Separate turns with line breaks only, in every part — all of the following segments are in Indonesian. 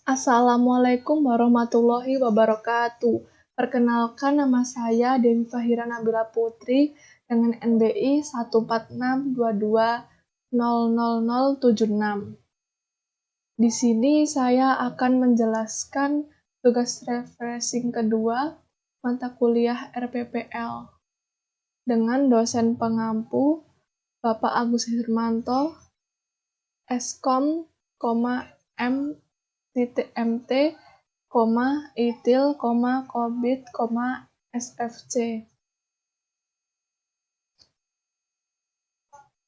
Assalamualaikum warahmatullahi wabarakatuh. Perkenalkan, nama saya Dewi Fahira Nabila Putri dengan NBI 14622000076. Di sini saya akan menjelaskan tugas refreshing kedua mata kuliah RPPL dengan dosen pengampu Bapak Agus Hirmanto, Skom, M.MT, ITIL, Kobit, SFC.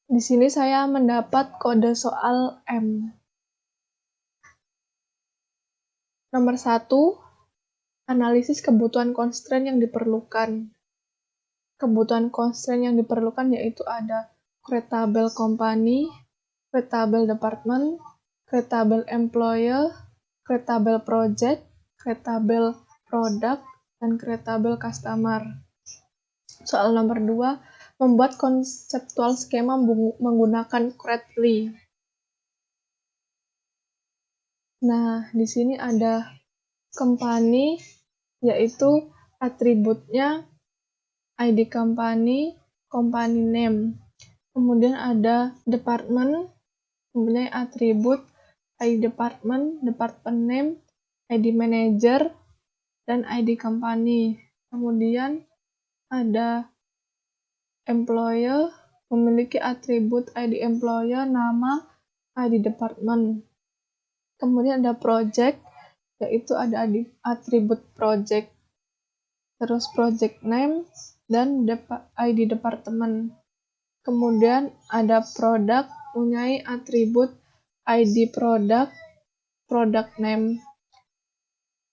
Di sini saya mendapat kode soal M. Nomor 1, analisis kebutuhan constraint yang diperlukan. Kebutuhan constraint yang diperlukan yaitu ada creatable company, creatable department, creatable employer, creatable project, creatable product, dan creatable customer. Soal nomor 2, membuat konseptual skema menggunakan Creatly. Nah, di sini ada company, yaitu atributnya ID company, company name. Kemudian ada department, mempunyai atribut ID department, department name, ID manager, dan ID company. Kemudian ada employer, memiliki atribut ID employer, nama, ID department. Kemudian ada project, yaitu ada atribut project, terus project name, dan ID department. Kemudian ada product, mempunyai atribut ID product, product name.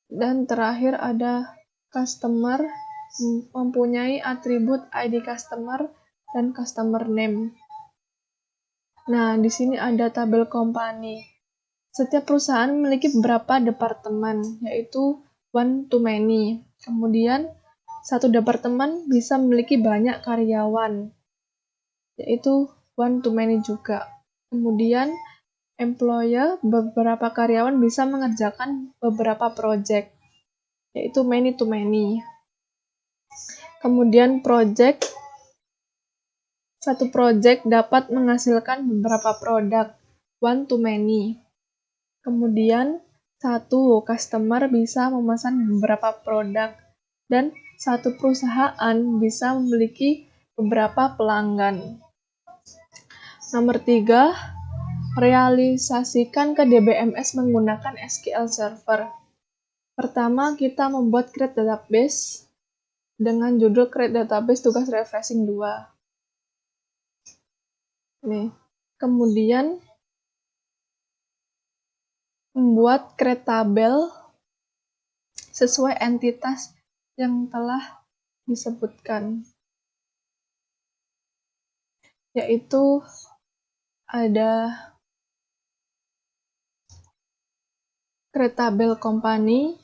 Dan terakhir ada customer, mempunyai atribut ID customer dan customer name. Nah, di sini ada tabel company. Setiap perusahaan memiliki beberapa departemen, yaitu one to many. Kemudian, satu departemen bisa memiliki banyak karyawan, yaitu one to many juga. Kemudian, employer, beberapa karyawan bisa mengerjakan beberapa project, yaitu many to many. Kemudian project, satu project dapat menghasilkan beberapa produk, one to many. Kemudian, satu customer bisa memesan beberapa produk, dan satu perusahaan bisa memiliki beberapa pelanggan. Nomor 3, realisasikan ke DBMS menggunakan SQL Server. Pertama, kita membuat create database dengan judul create database tugas refreshing 2. Nih. Kemudian, membuat create tabel sesuai entitas yang telah disebutkan, yaitu ada create tabel company,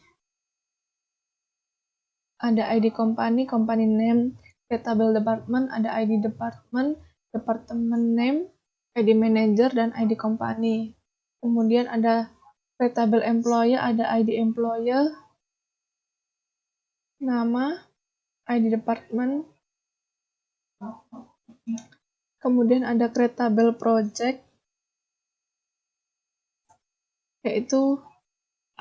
ada ID company, company name, create tabel department, ada ID department, department name, ID manager, dan ID company. Kemudian ada create tabel employer, ada ID employer, nama, ID department. Kemudian ada create tabel project, yaitu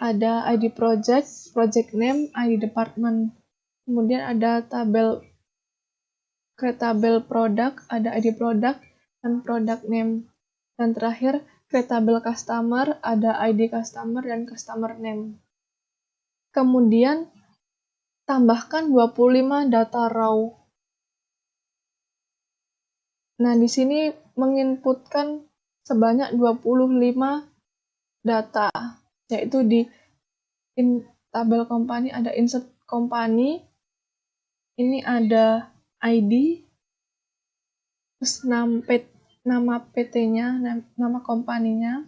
ada ID project, project name, ID department. Kemudian ada tabel create tabel product, ada ID product dan product name. Dan terakhir, create tabel customer, ada ID customer dan customer name. Kemudian tambahkan 25 data raw. Nah, di sini menginputkan sebanyak 25 data, yaitu di tabel company ada insert company, ini ada ID, terus nama PT-nya, nama company-nya,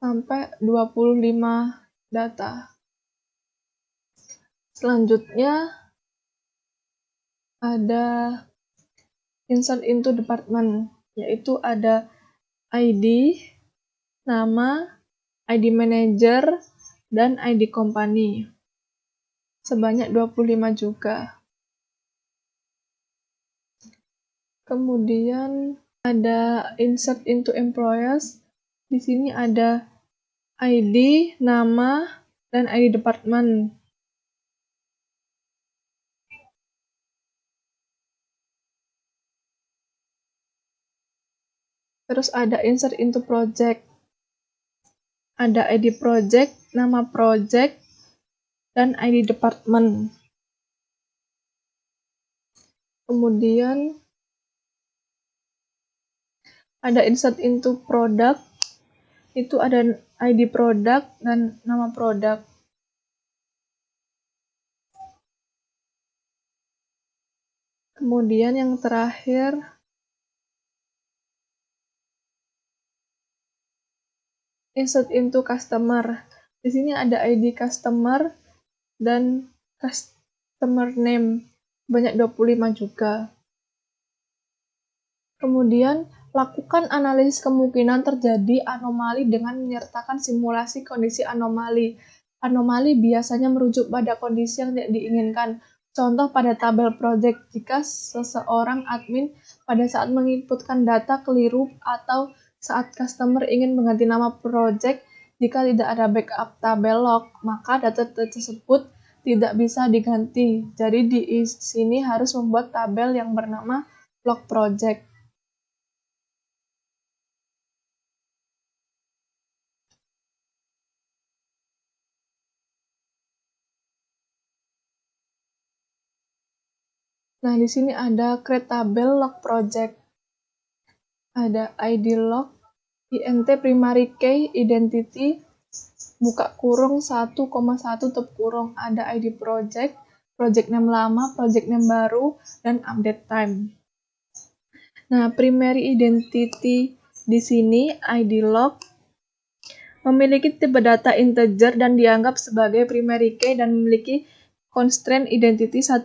sampai 25 data. Selanjutnya ada insert into department, yaitu ada ID, nama, ID manager, dan ID company. Sebanyak 25 juga. Kemudian ada insert into employees. Di sini ada ID, nama, dan ID department. Terus ada insert into project. Ada ID project, nama project, dan ID department. Kemudian ada insert into product. Itu ada ID produk dan nama produk. Kemudian yang terakhir insert into customer. Di sini ada ID customer dan customer name. Banyak 25 juga. Kemudian lakukan analisis kemungkinan terjadi anomali dengan menyertakan simulasi kondisi anomali. Anomali biasanya merujuk pada kondisi yang tidak diinginkan. Contoh pada tabel project, jika seseorang admin pada saat menginputkan data keliru atau saat customer ingin mengganti nama project, jika tidak ada backup tabel log, maka data tersebut tidak bisa diganti. Jadi di sini harus membuat tabel yang bernama log project. Nah, di sini ada create tabel log project. Ada ID log, int primary key identity, buka kurung 1,1 tutup kurung. Ada ID project, project name lama, project name baru, dan update time. Nah, primary identity di sini ID log memiliki tipe data integer dan dianggap sebagai primary key dan memiliki constraint identity 1,1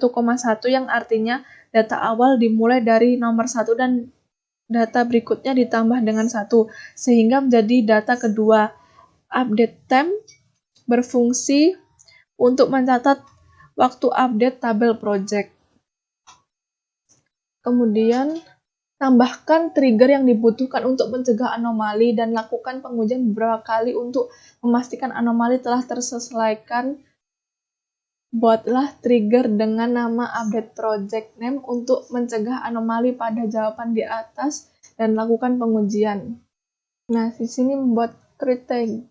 yang artinya data awal dimulai dari nomor 1 dan data berikutnya ditambah dengan 1, sehingga menjadi data kedua. Update time berfungsi untuk mencatat waktu update tabel project. Kemudian, tambahkan trigger yang dibutuhkan untuk mencegah anomali dan lakukan pengujian beberapa kali untuk memastikan anomali telah terselesaikan. Buatlah trigger dengan nama update project name untuk mencegah anomali pada jawaban di atas dan lakukan pengujian. Nah, di sini membuat create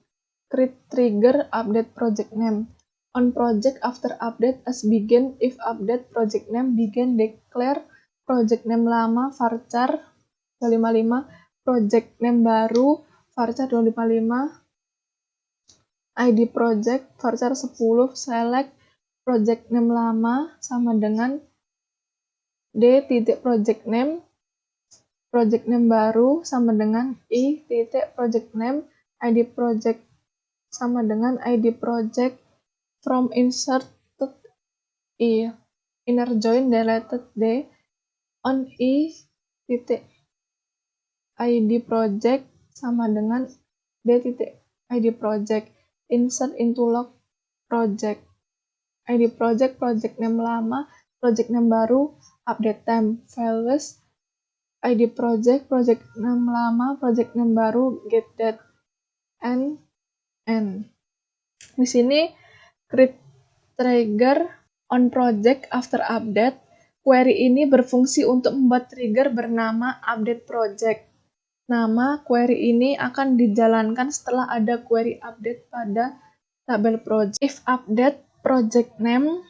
trigger update project name. On project after update as begin if update project name begin declare project name lama varchar 255, project name baru varchar 255, ID project varchar 10, select project name lama sama dengan d.project name, project name baru sama dengan i.project name, ID project sama dengan ID project, from inserted i, inner join deleted d, on i.id project sama dengan d.id project, insert into log project. ID project, project name lama, project name baru, update time, files, ID project, project name lama, project name baru, get date, and end. Di sini create trigger on project after update. Query ini berfungsi untuk membuat trigger bernama update project. Nama query ini akan dijalankan setelah ada query update pada tabel project. If update project name,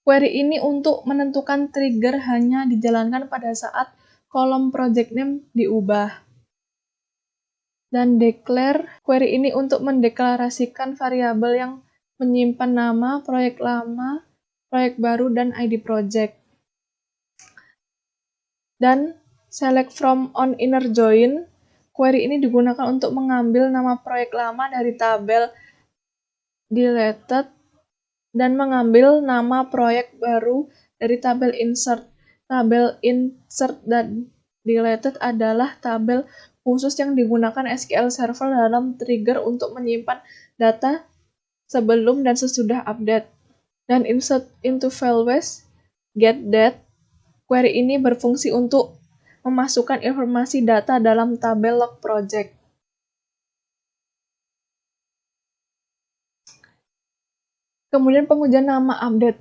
query ini untuk menentukan trigger hanya dijalankan pada saat kolom project name diubah. Dan declare, query ini untuk mendeklarasikan variabel yang menyimpan nama, proyek lama, proyek baru, dan ID project. Dan select from on inner join, query ini digunakan untuk mengambil nama proyek lama dari tabel deleted dan mengambil nama proyek baru dari tabel insert. Tabel insert dan deleted adalah tabel khusus yang digunakan SQL Server dalam trigger untuk menyimpan data sebelum dan sesudah update. Dan insert into fileways getDate, query ini berfungsi untuk memasukkan informasi data dalam tabel log project. Kemudian pengujian nama update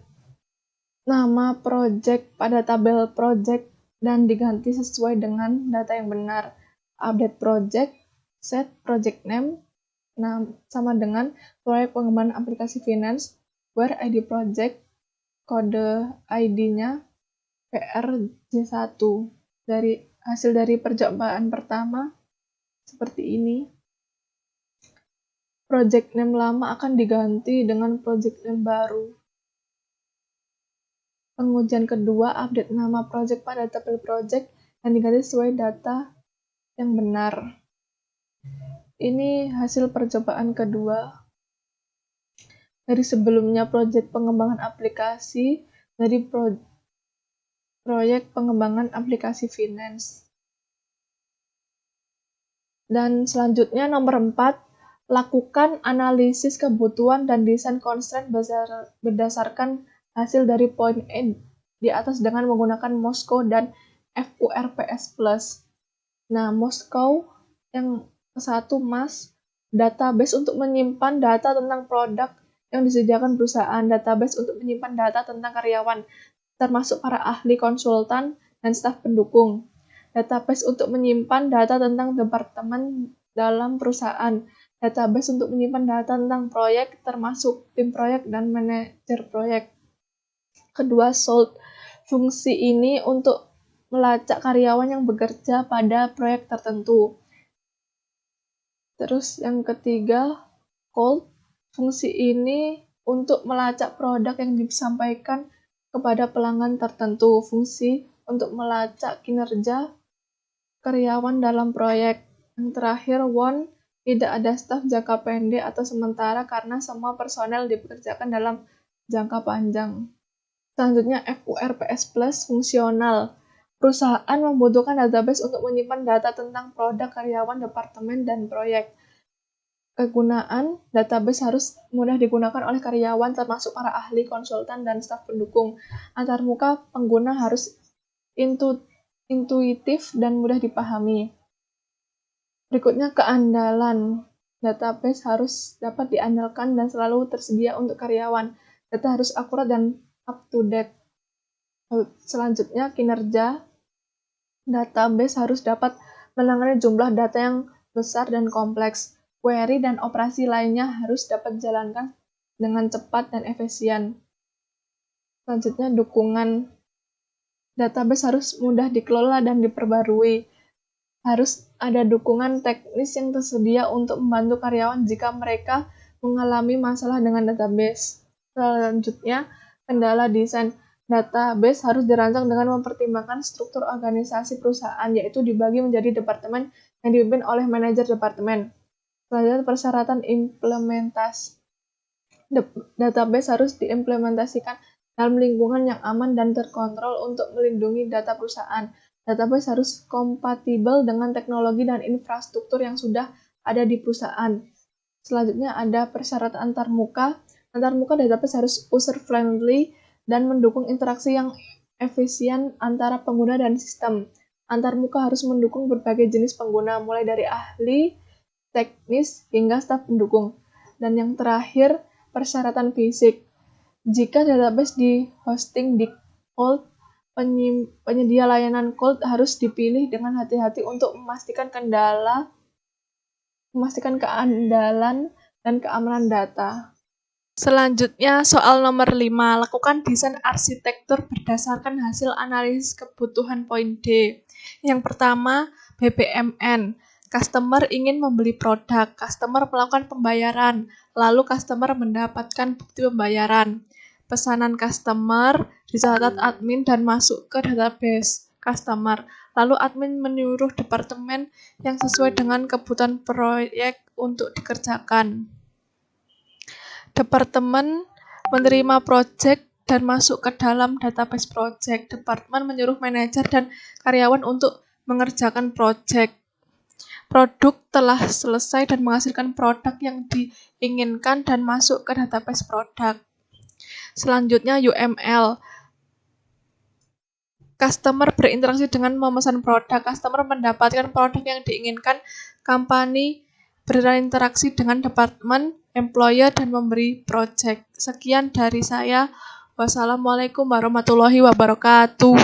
nama project pada tabel project dan diganti sesuai dengan data yang benar. Update project, set project name, sama dengan proyek pengembangan aplikasi finance, where ID project, kode ID-nya PRJ1. Hasil dari percobaan pertama seperti ini. Project name lama akan diganti dengan project name baru. Pengujian kedua, update nama project pada tabel project yang diganti sesuai data yang benar. Ini hasil percobaan kedua. Dari sebelumnya project pengembangan aplikasi, dari proyek pengembangan aplikasi finance. Dan selanjutnya nomor 4, lakukan analisis kebutuhan dan desain constraint berdasarkan hasil dari poin E di atas dengan menggunakan Moscow dan FURPS+. Nah, Moscow yang ke-1 database untuk menyimpan data tentang produk yang disediakan perusahaan, database untuk menyimpan data tentang karyawan, termasuk para ahli konsultan dan staf pendukung, database untuk menyimpan data tentang departemen dalam perusahaan, database untuk menyimpan data tentang proyek, termasuk tim proyek dan manajer proyek. Kedua, SOLT. Fungsi ini untuk melacak karyawan yang bekerja pada proyek tertentu. Terus yang ketiga, COLT. Fungsi ini untuk melacak produk yang disampaikan kepada pelanggan tertentu. Fungsi untuk melacak kinerja karyawan dalam proyek. Yang terakhir, WON. Tidak ada staf jangka pendek atau sementara karena semua personel dipekerjakan dalam jangka panjang. Selanjutnya FURPS+, fungsional. Perusahaan membutuhkan database untuk menyimpan data tentang produk, karyawan, departemen, dan proyek. Kegunaan database harus mudah digunakan oleh karyawan, termasuk para ahli, konsultan, dan staf pendukung. Antarmuka pengguna harus intuitif dan mudah dipahami. Berikutnya keandalan. Database harus dapat diandalkan dan selalu tersedia untuk karyawan. Data harus akurat dan up to date. Selanjutnya kinerja. Database harus dapat menangani jumlah data yang besar dan kompleks. Query dan operasi lainnya harus dapat dijalankan dengan cepat dan efisien. Selanjutnya dukungan. Database harus mudah dikelola dan diperbarui. Harus ada dukungan teknis yang tersedia untuk membantu karyawan jika mereka mengalami masalah dengan database. Selanjutnya, kendala desain. Database harus dirancang dengan mempertimbangkan struktur organisasi perusahaan, yaitu dibagi menjadi departemen yang dipimpin oleh manajer departemen. Selanjutnya, persyaratan implementasi. Database harus diimplementasikan dalam lingkungan yang aman dan terkontrol untuk melindungi data perusahaan. Database harus kompatibel dengan teknologi dan infrastruktur yang sudah ada di perusahaan. Selanjutnya ada persyaratan antarmuka. Antarmuka database harus user-friendly dan mendukung interaksi yang efisien antara pengguna dan sistem. Antarmuka harus mendukung berbagai jenis pengguna, mulai dari ahli, teknis, hingga staf pendukung. Dan yang terakhir, persyaratan fisik. Jika database di hosting di cloud, penyedia layanan cloud harus dipilih dengan hati-hati untuk memastikan keandalan dan keamanan data. Selanjutnya, soal nomor 5, lakukan desain arsitektur berdasarkan hasil analisis kebutuhan poin D. Yang pertama, BPMN. Customer ingin membeli produk, customer melakukan pembayaran, lalu customer mendapatkan bukti pembayaran. Pesanan customer dicatat admin dan masuk ke database customer. Lalu admin menyuruh departemen yang sesuai dengan kebutuhan proyek untuk dikerjakan. Departemen menerima project dan masuk ke dalam database project. Departemen menyuruh manajer dan karyawan untuk mengerjakan project. produk telah selesai dan menghasilkan produk yang diinginkan dan masuk ke database produk. Selanjutnya UML. Customer berinteraksi dengan memesan produk. Customer mendapatkan produk yang diinginkan. Company berinteraksi dengan departemen, employer, dan memberi project. Sekian dari saya. Wassalamualaikum warahmatullahi wabarakatuh.